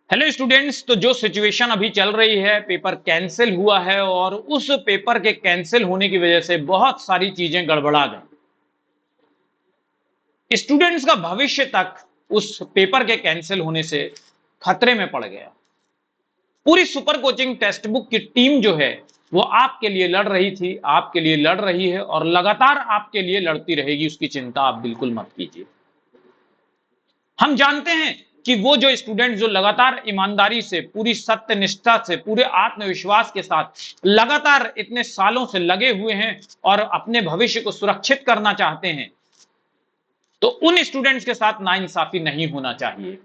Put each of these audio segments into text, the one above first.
Hello students. तो जो situation अभी चल रही है, पेपर कैंसिल हुआ है और उस पेपर के कैंसिल होने की वजह से बहुत सारी चीजें गड़बड़ा गई। स्टूडेंट्स का भविष्य तक उस पेपर के कैंसिल होने से खतरे में पड़ गया। पूरी सुपर कोचिंग टेक्स्ट बुक की टीम जो है वो आपके लिए लड़ रही थी, आपके लिए लड़ रही है और लगातार आपके लिए लड़ती रहेगी। उसकी चिंता आप बिल्कुल मत कीजिए। हम जानते हैं कि वो जो स्टूडेंट जो लगातार ईमानदारी से, पूरी सत्य निष्ठा से, पूरे आत्मविश्वास के साथ लगातार इतने सालों से लगे हुए हैं और अपने भविष्य को सुरक्षित करना चाहते हैं, तो उन स्टूडेंट्स के साथ नाइंसाफी नहीं होना चाहिए।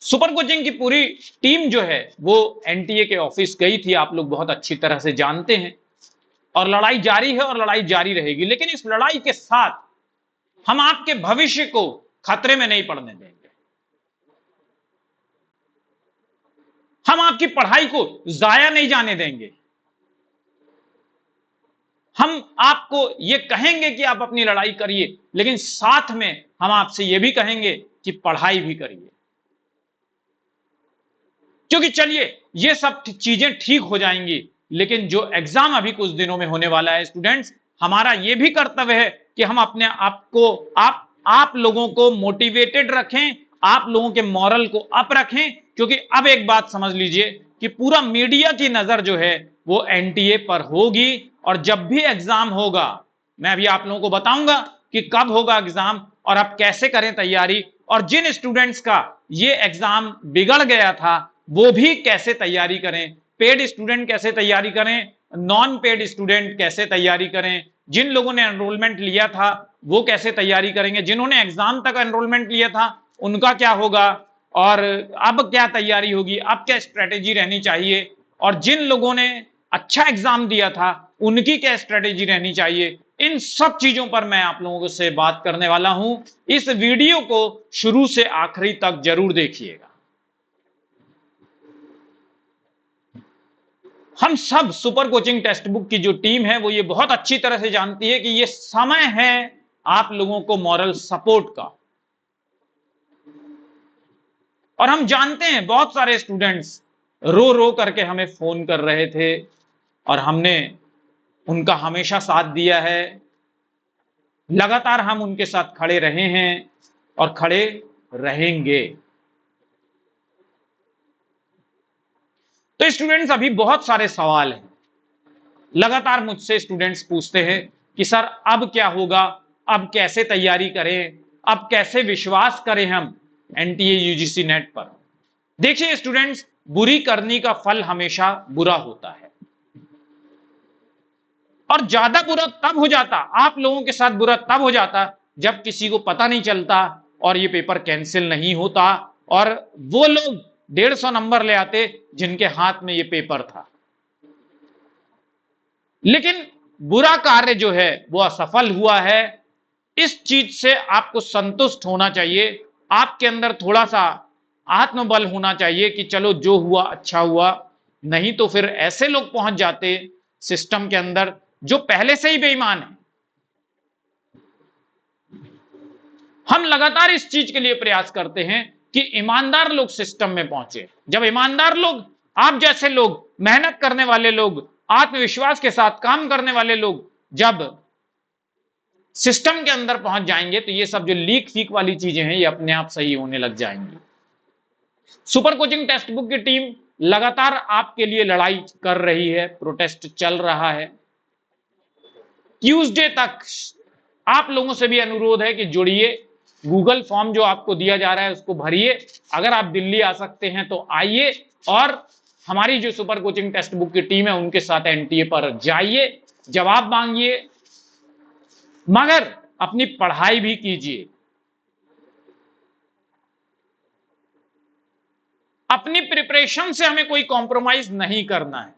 सुपर कोचिंग की पूरी टीम जो है वो एनटीए के ऑफिस गई थी, आप लोग बहुत अच्छी तरह से जानते हैं। और लड़ाई जारी है और लड़ाई जारी रहेगी, लेकिन इस लड़ाई के साथ हम आपके भविष्य को खतरे में नहीं पड़ने देंगे। हम आपकी पढ़ाई को जाया नहीं जाने देंगे। हम आपको यह कहेंगे कि आप अपनी लड़ाई करिए, लेकिन साथ में हम आपसे यह भी कहेंगे कि पढ़ाई भी करिए। क्योंकि चलिए ये सब चीजें ठीक हो जाएंगी, लेकिन जो एग्जाम अभी कुछ दिनों में होने वाला है स्टूडेंट्स, हमारा यह भी कर्तव्य है कि हम अपने आप को आप लोगों को मोटिवेटेड रखें, आप लोगों के मॉरल को अप रखें। क्योंकि अब एक बात समझ लीजिए कि पूरा मीडिया की नजर जो है वो एनटीए पर होगी। और जब भी एग्जाम होगा, मैं अभी आप लोगों को बताऊंगा कि कब होगा एग्जाम और आप कैसे करें तैयारी, और जिन स्टूडेंट्स का ये एग्जाम बिगड़ गया था वो भी कैसे तैयारी करें, पेड स्टूडेंट कैसे तैयारी करें, नॉन पेड स्टूडेंट कैसे तैयारी करें, जिन लोगों ने एनरोलमेंट लिया था वो कैसे तैयारी करेंगे, जिन्होंने एग्जाम तक एनरोलमेंट लिया था उनका क्या होगा, और अब क्या तैयारी होगी, अब क्या स्ट्रेटेजी रहनी चाहिए, और जिन लोगों ने अच्छा एग्जाम दिया था उनकी क्या स्ट्रेटेजी रहनी चाहिए। इन सब चीजों पर मैं आप लोगों से बात करने वाला हूं। इस वीडियो को शुरू से आखिरी तक जरूर देखिएगा। हम सब सुपर कोचिंग टेक्स्ट बुक की जो टीम है वो ये बहुत अच्छी तरह से जानती है कि ये समय है आप लोगों को मॉरल सपोर्ट का। और हम जानते हैं बहुत सारे स्टूडेंट्स रो रो करके हमें फोन कर रहे थे और हमने उनका हमेशा साथ दिया है। लगातार हम उनके साथ खड़े रहे हैं और खड़े रहेंगे। तो स्टूडेंट्स अभी बहुत सारे सवाल हैं, लगातार मुझसे स्टूडेंट्स पूछते हैं कि सर अब क्या होगा, अब कैसे तैयारी करें, अब कैसे विश्वास करें हम एनटीए यूजीसी नेट पर। देखिए स्टूडेंट्स, बुरी करनी का फल हमेशा बुरा होता है और ज्यादा बुरा तब हो जाता, आप लोगों के साथ बुरा तब हो जाता जब किसी को पता नहीं चलता और ये पेपर कैंसिल नहीं होता और वो लोग 150 नंबर ले आते जिनके हाथ में ये पेपर था। लेकिन बुरा कार्य जो है वो असफल हुआ है। इस चीज से आपको संतुष्ट होना चाहिए। आपके अंदर थोड़ा सा आत्मबल होना चाहिए कि चलो जो हुआ अच्छा हुआ, नहीं तो फिर ऐसे लोग पहुंच जाते सिस्टम के अंदर जो पहले से ही बेईमान है। हम लगातार इस चीज के लिए प्रयास करते हैं कि ईमानदार लोग सिस्टम में पहुंचे। जब ईमानदार लोग, आप जैसे लोग, मेहनत करने वाले लोग, आत्मविश्वास के साथ काम करने वाले लोग जब सिस्टम के अंदर पहुंच जाएंगे तो ये सब जो लीक फीक वाली चीजें हैं ये अपने आप सही होने लग जाएंगी। सुपर कोचिंग टेक्स्ट बुक की टीम लगातार आपके लिए लड़ाई कर रही है, प्रोटेस्ट चल रहा है। ट्यूसडे तक आप लोगों से भी अनुरोध है कि जुड़िए, गूगल फॉर्म जो आपको दिया जा रहा है उसको भरिए। अगर आप दिल्ली आ सकते हैं तो आइए और हमारी जो सुपर कोचिंग टेक्स्ट बुक की टीम है उनके साथ एनटीए पर जाइए, जवाब मांगिए, मगर अपनी पढ़ाई भी कीजिए। अपनी प्रिपरेशन से हमें कोई कॉम्प्रोमाइज नहीं करना है।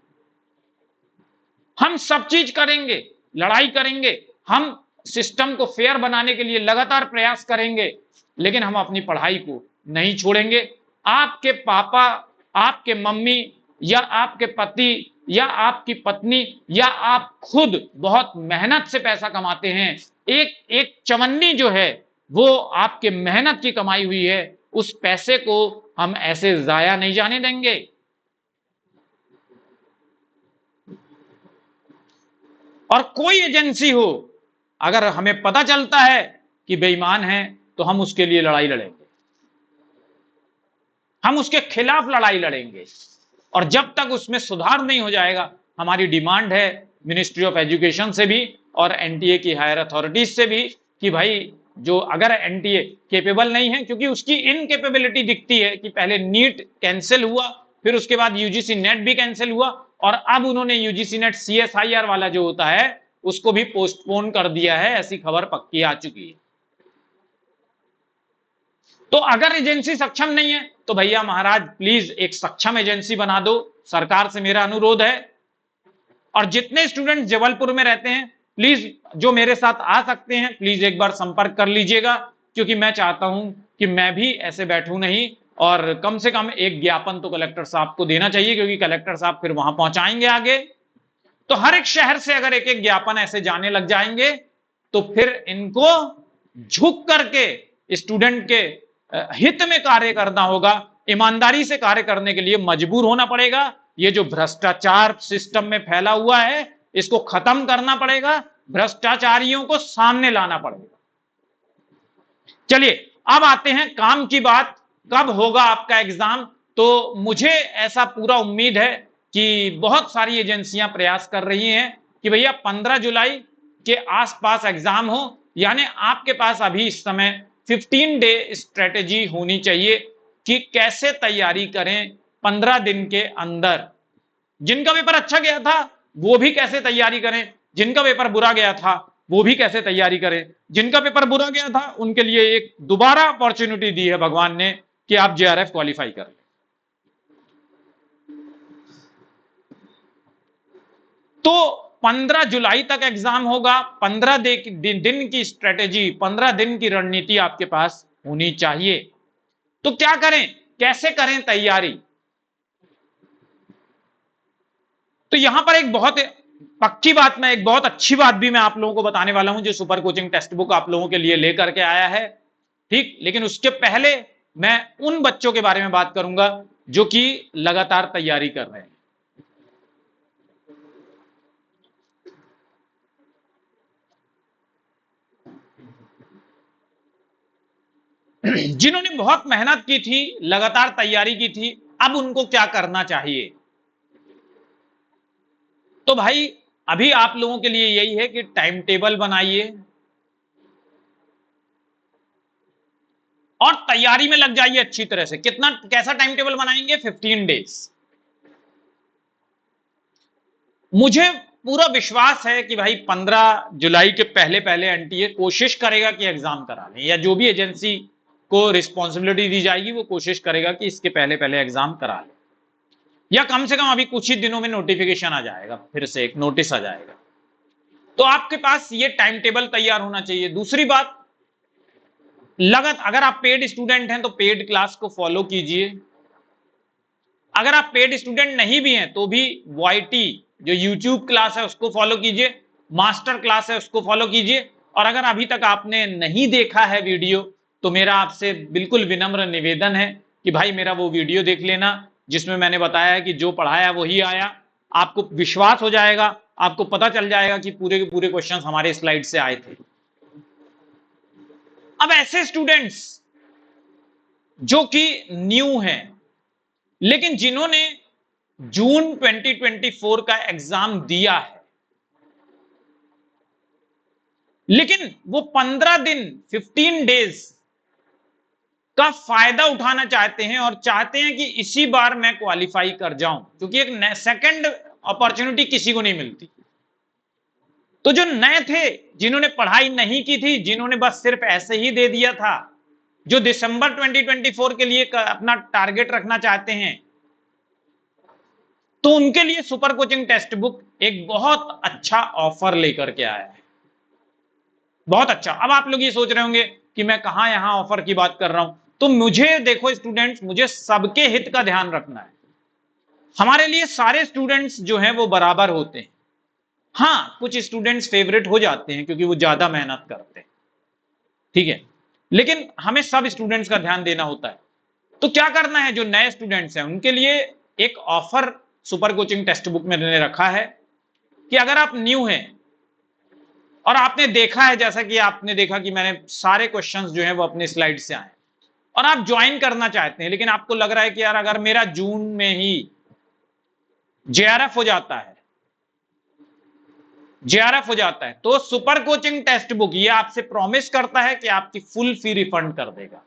हम सब चीज करेंगे, लड़ाई करेंगे, हम सिस्टम को फेयर बनाने के लिए लगातार प्रयास करेंगे, लेकिन हम अपनी पढ़ाई को नहीं छोड़ेंगे। आपके पापा, आपके मम्मी या आपके पति या आपकी पत्नी या आप खुद बहुत मेहनत से पैसा कमाते हैं। एक एक चवन्नी जो है वो आपके मेहनत की कमाई हुई है, उस पैसे को हम ऐसे जाया नहीं जाने देंगे। और कोई एजेंसी हो, अगर हमें पता चलता है कि बेईमान है, तो हम उसके लिए लड़ाई लड़ेंगे, हम उसके खिलाफ लड़ाई लड़ेंगे। और जब तक उसमें सुधार नहीं हो जाएगा, हमारी डिमांड है मिनिस्ट्री ऑफ एजुकेशन से भी और एनटीए की हायर अथॉरिटीज से भी कि भाई जो अगर एनटीए केपेबल नहीं है, क्योंकि उसकी इनकेपेबिलिटी दिखती है कि पहले नीट कैंसिल हुआ, फिर उसके बाद यूजीसी नेट भी कैंसिल हुआ, और अब उन्होंने यूजीसी नेट सीएसआईआर वाला जो होता है उसको भी पोस्टपोन कर दिया है, ऐसी खबर पक्की आ चुकी है। तो अगर एजेंसी सक्षम नहीं है तो भैया महाराज प्लीज एक सक्षम एजेंसी बना दो, सरकार से मेरा अनुरोध है। और जितने स्टूडेंट जबलपुर में रहते हैं प्लीज जो मेरे साथ आ सकते हैं प्लीज एक बार संपर्क कर लीजिएगा, क्योंकि मैं चाहता हूं कि मैं भी ऐसे बैठूं नहीं, और कम से कम एक ज्ञापन तो कलेक्टर साहब को देना चाहिए, क्योंकि कलेक्टर साहब फिर वहां पहुंचाएंगे आगे। तो हर एक शहर से अगर एक एक ज्ञापन ऐसे जाने लग जाएंगे तो फिर इनको झुक करके स्टूडेंट के हित में कार्य करना होगा, ईमानदारी से कार्य करने के लिए मजबूर होना पड़ेगा। ये जो भ्रष्टाचार सिस्टम में फैला हुआ है इसको खत्म करना पड़ेगा, भ्रष्टाचारियों को सामने लाना पड़ेगा। चलिए अब आते हैं काम की बात, कब होगा आपका एग्जाम। तो मुझे ऐसा पूरा उम्मीद है कि बहुत सारी एजेंसियां प्रयास कर रही हैं कि भैया 15 जुलाई के आसपास एग्जाम हो, यानी आपके पास अभी इस समय 15 डे स्ट्रेटेजी होनी चाहिए कि कैसे तैयारी करें 15 दिन के अंदर। जिनका पेपर अच्छा गया था वो भी कैसे तैयारी करें, जिनका पेपर बुरा गया था वो भी कैसे तैयारी करें। जिनका पेपर बुरा गया था उनके लिए एक दोबारा अपॉर्चुनिटी दी है भगवान ने कि आप जेआरएफ क्वालिफाई कर लें। तो 15 जुलाई तक एग्जाम होगा, 15 दिन की स्ट्रेटेजी, 15 दिन की रणनीति आपके पास होनी चाहिए। तो क्या करें, कैसे करें तैयारी। तो यहां पर एक बहुत पक्की बात, मैं एक बहुत अच्छी बात भी मैं आप लोगों को बताने वाला हूं जो सुपर कोचिंग टेक्स्ट बुक आप लोगों के लिए लेकर के आया है, ठीक। लेकिन उसके पहले मैं उन बच्चों के बारे में बात करूंगा जो कि लगातार तैयारी कर रहे हैं। जिन्होंने बहुत मेहनत की थी, लगातार तैयारी की थी, अब उनको क्या करना चाहिए। तो भाई अभी आप लोगों के लिए यही है कि टाइम टेबल बनाइए और तैयारी में लग जाइए अच्छी तरह से। कितना, कैसा टाइम टेबल बनाएंगे, 15 डेज। मुझे पूरा विश्वास है कि भाई 15 जुलाई के पहले पहले एनटीए कोशिश करेगा कि एग्जाम करा लें, या जो भी एजेंसी को रिस्पॉन्सिबिलिटी दी जाएगी वो कोशिश करेगा कि इसके पहले पहले एग्जाम करा ले, या कम से कम अभी कुछ ही दिनों में नोटिफिकेशन आ जाएगा, फिर से एक नोटिस आ जाएगा। तो आपके पास ये टाइम टेबल तैयार होना चाहिए। दूसरी बात, अगर आप पेड स्टूडेंट हैं तो पेड क्लास को फॉलो कीजिए। अगर आप पेड स्टूडेंट नहीं भी हैं तो भी वाईटी जो यूट्यूब क्लास है उसको फॉलो कीजिए, मास्टर क्लास है उसको फॉलो कीजिए। और अगर अभी तक आपने नहीं देखा है वीडियो तो मेरा आपसे बिल्कुल विनम्र निवेदन है कि भाई मेरा वो वीडियो देख लेना जिसमें मैंने बताया है कि जो पढ़ाया वही आया। आपको विश्वास हो जाएगा, आपको पता चल जाएगा कि पूरे के पूरे क्वेश्चंस हमारे स्लाइड से आए थे। अब ऐसे स्टूडेंट्स जो कि न्यू हैं लेकिन जिन्होंने जून 2024 का एग्जाम दिया है, लेकिन वो 15 दिन 15 डेज का फायदा उठाना चाहते हैं और चाहते हैं कि इसी बार मैं क्वालिफाई कर जाऊं, क्योंकि एक सेकंड अपॉर्चुनिटी किसी को नहीं मिलती। तो जो नए थे, जिन्होंने पढ़ाई नहीं की थी, जिन्होंने बस सिर्फ ऐसे ही दे दिया था, जो दिसंबर 2024 के लिए अपना टारगेट रखना चाहते हैं, तो उनके लिए सुपर कोचिंग टेक्स्ट बुक एक बहुत अच्छा ऑफर लेकर के आया है, बहुत अच्छा। अब आप लोग ये सोच रहे होंगे कि मैं कहां यहां ऑफर की बात कर रहा हूं। तो मुझे देखो स्टूडेंट्स, मुझे सबके हित का ध्यान रखना है। हमारे लिए सारे स्टूडेंट्स जो हैं वो बराबर होते हैं। हाँ, कुछ स्टूडेंट्स फेवरेट हो जाते हैं क्योंकि वो ज्यादा मेहनत करते हैं, ठीक है, लेकिन हमें सब स्टूडेंट्स का ध्यान देना होता है। तो क्या करना है, जो नए स्टूडेंट्स हैं उनके लिए एक offer super coaching text book में मैंने रखा है कि अगर आप न्यू हैं और आपने देखा है, जैसा कि आपने देखा कि मैंने सारे क्वेश्चंस जो हैं वो अपने स्लाइड से आए, और आप ज्वाइन करना चाहते हैं, लेकिन आपको लग रहा है कि यार अगर मेरा जून में ही जेआरएफ हो जाता है, जेआरएफ हो जाता है, तो सुपर कोचिंग टेक्स्ट बुक ये आपसे प्रॉमिस करता है कि आपकी फुल फी रिफंड कर देगा।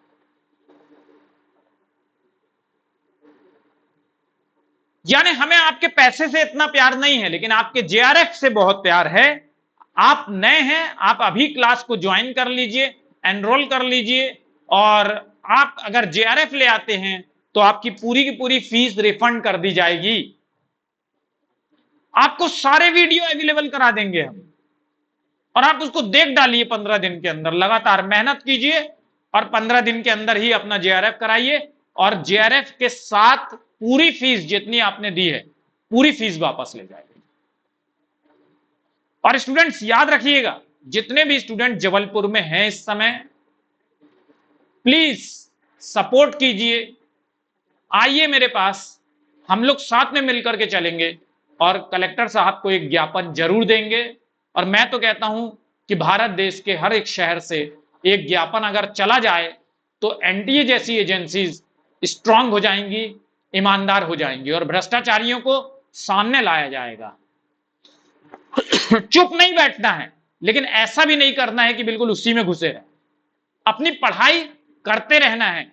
यानी हमें आपके पैसे से इतना प्यार नहीं है, लेकिन आपके जेआरएफ से बहुत प्यार है। आप नए हैं, आप अभी क्लास को ज्वाइन कर लीजिए, एनरोल कर लीजिए, और आप अगर जेआरएफ ले आते हैं तो आपकी पूरी की पूरी फीस रिफंड कर दी जाएगी। आपको सारे वीडियो अवेलेबल करा देंगे हम, और आप उसको देख डालिए 15 दिन के अंदर, लगातार मेहनत कीजिए और 15 दिन के अंदर ही अपना जेआरएफ कराइए, और जेआरएफ के साथ पूरी फीस जितनी आपने दी है पूरी फीस वापस ले जाएगी। और स्टूडेंट्स याद रखिएगा, जितने भी स्टूडेंट जबलपुर में हैं इस समय, प्लीज सपोर्ट कीजिए, आइए मेरे पास, हम लोग साथ में मिलकर के चलेंगे और कलेक्टर साहब को एक ज्ञापन जरूर देंगे। और मैं तो कहता हूं कि भारत देश के हर एक शहर से एक ज्ञापन अगर चला जाए तो एनटीए जैसी एजेंसीज स्ट्रांग हो जाएंगी, ईमानदार हो जाएंगी, और भ्रष्टाचारियों को सामने लाया जाएगा। चुप नहीं बैठना है, लेकिन ऐसा भी नहीं करना है कि बिल्कुल उसी में घुसे रहे। अपनी पढ़ाई करते रहना है,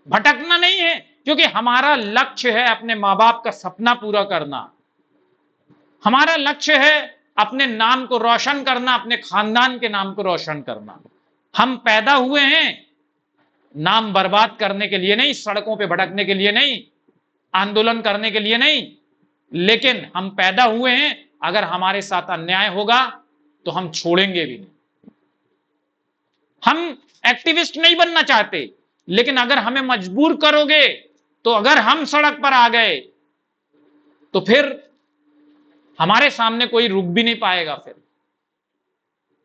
भटकना नहीं है, क्योंकि हमारा लक्ष्य है अपने मां बाप का सपना पूरा करना। हमारा लक्ष्य है अपने नाम को रोशन करना, अपने खानदान के नाम को रोशन करना। हम पैदा हुए हैं नाम बर्बाद करने के लिए नहीं, सड़कों पे भटकने के लिए नहीं, आंदोलन करने के लिए नहीं, लेकिन हम पैदा हुए हैं, अगर हमारे साथ अन्याय होगा तो हम छोड़ेंगे भी नहीं। हम एक्टिविस्ट नहीं बनना चाहते, लेकिन अगर हमें मजबूर करोगे तो अगर हम सड़क पर आ गए तो फिर हमारे सामने कोई रुक भी नहीं पाएगा फिर,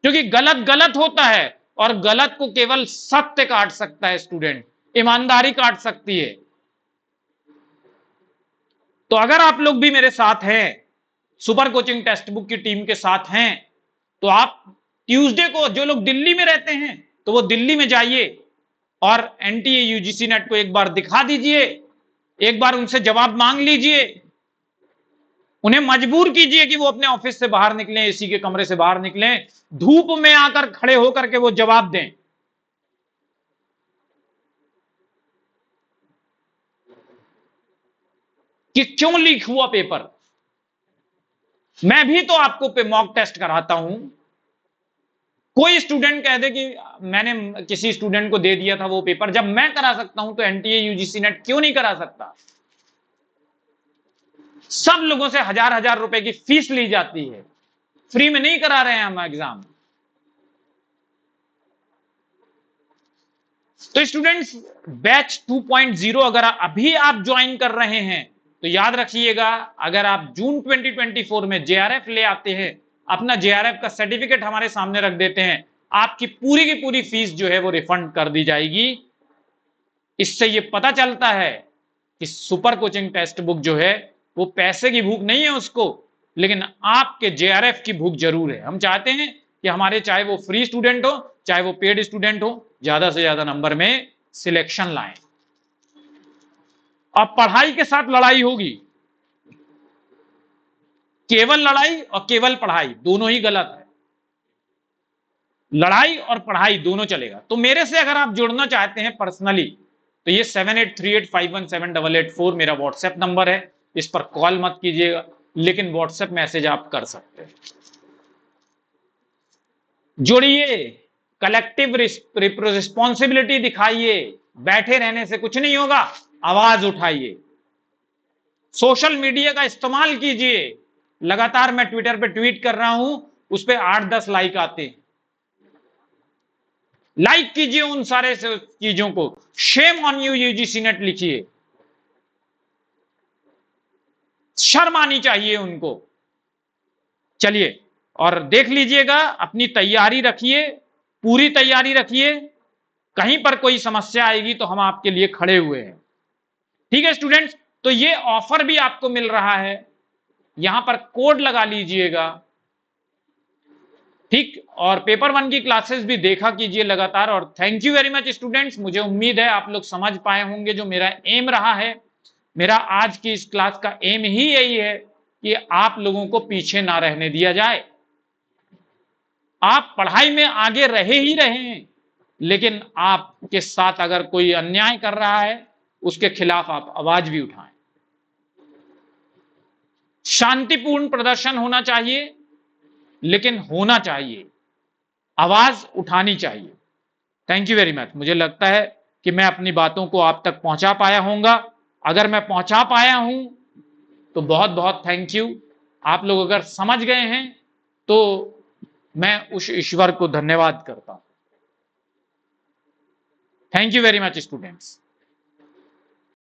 क्योंकि गलत गलत होता है, और गलत को केवल सत्य काट सकता है स्टूडेंट, ईमानदारी काट सकती है। तो अगर आप लोग भी मेरे साथ हैं, सुपर कोचिंग टेक्स्ट बुक की टीम के साथ हैं, तो आप ट्यूसडे को, जो लोग दिल्ली में रहते हैं तो वो दिल्ली में जाइए और एनटीए यूजीसी नेट को एक बार दिखा दीजिए, एक बार उनसे जवाब मांग लीजिए, उन्हें मजबूर कीजिए कि वो अपने ऑफिस से बाहर निकलें, एसी के कमरे से बाहर निकलें, धूप में आकर खड़े होकर के वो जवाब दें। कि क्यों लीक हुआ पेपर। मैं भी तो आपको मॉक टेस्ट कराता हूं। कोई स्टूडेंट कह दे कि मैंने किसी स्टूडेंट को दे दिया था वो पेपर, जब मैं करा सकता हूं तो एनटीए यूजीसी नेट क्यों नहीं करा सकता। सब लोगों से हजार हजार रुपए की फीस ली जाती है, फ्री में नहीं करा रहे हैं हम एग्जाम। तो स्टूडेंट्स, बैच 2.0 अगर अभी आप ज्वाइन कर रहे हैं तो याद रखिएगा, अगर आप जून 2024 में जेआरएफ ले आते हैं, अपना जेआरएफ का सर्टिफिकेट हमारे सामने रख देते हैं, आपकी पूरी की पूरी फीस जो है वो रिफंड कर दी जाएगी। इससे ये पता चलता है कि सुपर कोचिंग टेक्स्ट बुक जो है वो पैसे की भूख नहीं है उसको, लेकिन आपके जेआरएफ की भूख जरूर है। हम चाहते हैं कि हमारे, चाहे वो फ्री स्टूडेंट हो चाहे वो पेड स्टूडेंट हो, ज्यादा से ज्यादा नंबर में सिलेक्शन लाएं। अब पढ़ाई के साथ लड़ाई होगी, केवल लड़ाई और केवल पढ़ाई दोनों ही गलत है। लड़ाई और पढ़ाई दोनों चलेगा। तो मेरे से अगर आप जुड़ना चाहते हैं पर्सनली तो ये 7838517884 मेरा व्हाट्सएप नंबर है, इस पर कॉल मत कीजिएगा, लेकिन व्हाट्सएप मैसेज आप कर सकते हैं। जुड़िए, कलेक्टिव रिस्पॉन्सिबिलिटी दिखाइए, बैठे रहने से कुछ नहीं होगा, आवाज उठाइए, सोशल मीडिया का इस्तेमाल कीजिए। लगातार मैं ट्विटर पे ट्वीट कर रहा हूं, उस पर 8-10 लाइक आते हैं। लाइक कीजिए उन सारे चीजों को, shame on you UGC net लिखिए, शर्म आनी चाहिए उनको। चलिए और देख लीजिएगा, अपनी तैयारी रखिए, पूरी तैयारी रखिए, कहीं पर कोई समस्या आएगी तो हम आपके लिए खड़े हुए हैं। ठीक है स्टूडेंट्स, तो ये ऑफर भी आपको मिल रहा है, यहां पर कोड लगा लीजिएगा। ठीक, और पेपर 1 की क्लासेस भी देखा कीजिए लगातार। और thank you very much students, मुझे उम्मीद है आप लोग समझ पाए होंगे जो मेरा एम रहा है। मेरा आज की इस क्लास का एम ही यही है कि आप लोगों को पीछे ना रहने दिया जाए। आप पढ़ाई में आगे रहे ही रहे, लेकिन आपके साथ अगर कोई अन्याय कर रहा है उसके खिलाफ आप आवाज भी उठाएं। शांतिपूर्ण प्रदर्शन होना चाहिए, लेकिन होना चाहिए, आवाज उठानी चाहिए। Thank you very much. मुझे लगता है कि मैं अपनी बातों को आप तक पहुंचा पाया होऊंगा। अगर मैं पहुंचा पाया हूं तो बहुत बहुत थैंक यू। आप लोग अगर समझ गए हैं तो मैं उस ईश्वर को धन्यवाद करता हूं। Thank you very much students.